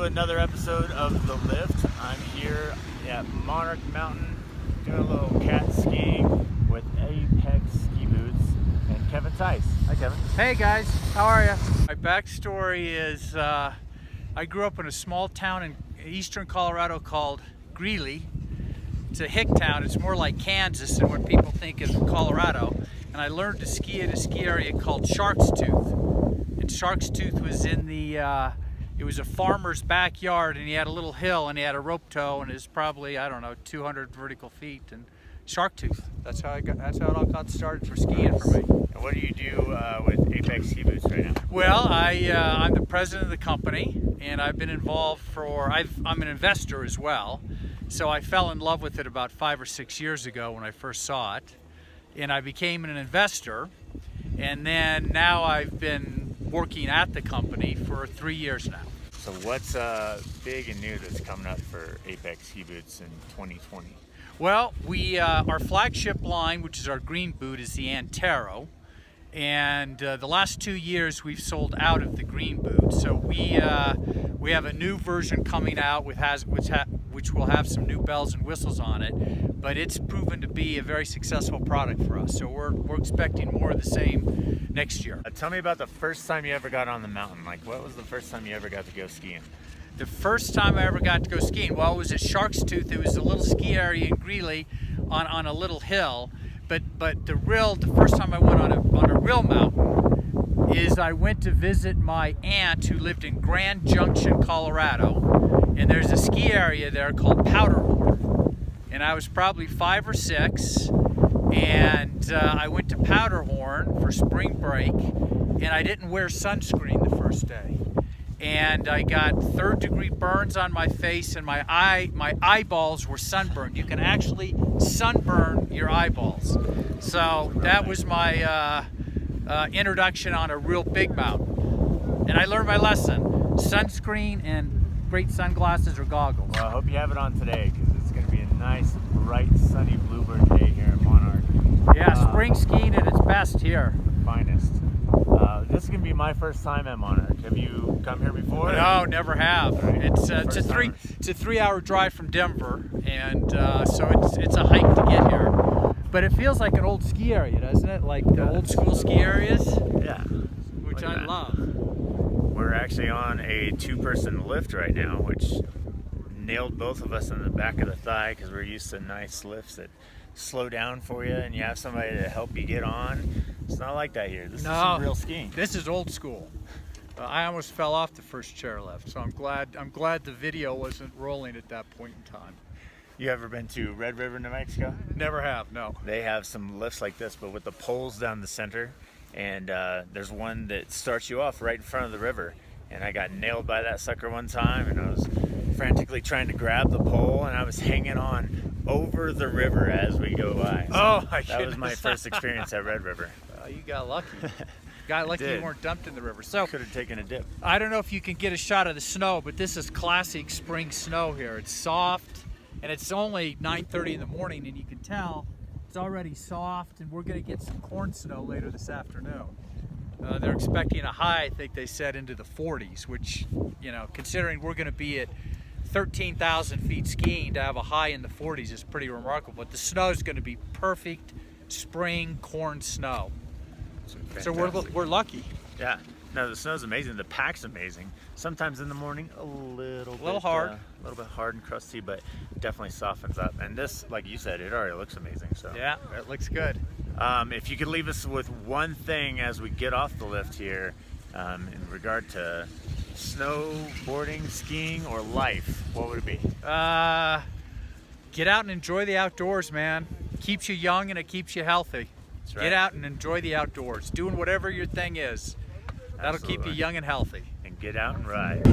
to another episode of The Lift. I'm here at Monarch Mountain doing a little cat skiing with Apex ski boots and Kevin Tice. Hi Kevin. Hey guys, how are you? My backstory is I grew up in a small town in eastern Colorado called Greeley. It's a hick town. It's more like Kansas than what people think of Colorado. And I learned to ski at a ski area called Shark's Tooth. And Shark's Tooth was in the it was a farmer's backyard, and he had a little hill and he had a rope tow, and it was probably, I don't know, 200 vertical feet. And Shark Tooth. That's how it all got started for skiing for me. And what do you do with Apex ski boots right now? Well, I'm the president of the company, and I've been involved I'm an investor as well. So I fell in love with it about 5 or 6 years ago when I first saw it, and I became an investor, and then now I've been working at the company for 3 years now. So what's big and new that's coming up for Apex ski boots in 2020? Well, our flagship line, which is our green boot, is the Antero, and the last 2 years we've sold out of the green boot. So we have a new version coming out which will have some new bells and whistles on it, but it's proven to be a very successful product for us. So we're expecting more of the same next year. Tell me about the first time you ever got on the mountain. Like, what was the first time you ever got to go skiing? The first time I ever got to go skiing, well, it was at Shark's Tooth. It was a little ski area in Greeley on a little hill. But the first time I went on a real mountain is I went to visit my aunt who lived in Grand Junction, Colorado, and there's a ski area there called Powderhorn. And I was probably 5 or 6, and I went to Powderhorn for spring break, and I didn't wear sunscreen the first day. And I got 3rd-degree burns on my face, and my eyeballs were sunburned. You can actually sunburn your eyeballs. So that was my introduction on a real big mountain. And I learned my lesson: sunscreen and great sunglasses or goggles. Well, I hope you have it on today, because it's going to be a nice, bright, sunny bluebird day here in Monarch. Yeah, spring skiing at its best here. Finest. This is going to be my first time at Monarch. Have you come here before? No, never have. Right. It's a 3-hour drive from Denver, and so it's a hike to get here. But it feels like an old ski area, doesn't it? Like the old school ski areas. Yeah. Which I love. We're actually on a 2-person lift right now, which nailed both of us in the back of the thigh, because we're used to nice lifts that slow down for you and you have somebody to help you get on. It's not like that here. This is some real skiing. This is old school. I almost fell off the first chairlift, so I'm glad the video wasn't rolling at that point in time. You ever been to Red River, New Mexico? Never have, no. They have some lifts like this, but with the poles down the center, and there's one that starts you off right in front of the river. And I got nailed by that sucker one time, and I was frantically trying to grab the pole, and I was hanging on over the river as we go by. So oh my goodness. That was my first experience at Red River. You got lucky. Got lucky you weren't dumped in the river. So could have taken a dip. I don't know if you can get a shot of the snow, but this is classic spring snow here. It's soft, and it's only 9:30 in the morning, and you can tell it's already soft, and we're going to get some corn snow later this afternoon. They're expecting a high, I think they said, into the 40s, which, you know, considering we're going to be at 13,000 feet skiing, to have a high in the 40s is pretty remarkable. But the snow is going to be perfect spring corn snow. So we're lucky. Yeah. No, the snow's amazing. The pack's amazing. Sometimes in the morning, a little bit hard. A little bit hard and crusty, but definitely softens up. And this, like you said, it already looks amazing. So yeah, it looks good. If you could leave us with one thing as we get off the lift here, in regard to snowboarding, skiing, or life, what would it be? Get out and enjoy the outdoors, man. Keeps you young and it keeps you healthy. That's right. Get out and enjoy the outdoors. Doing whatever your thing is. That'll keep you young and healthy. And get out and ride.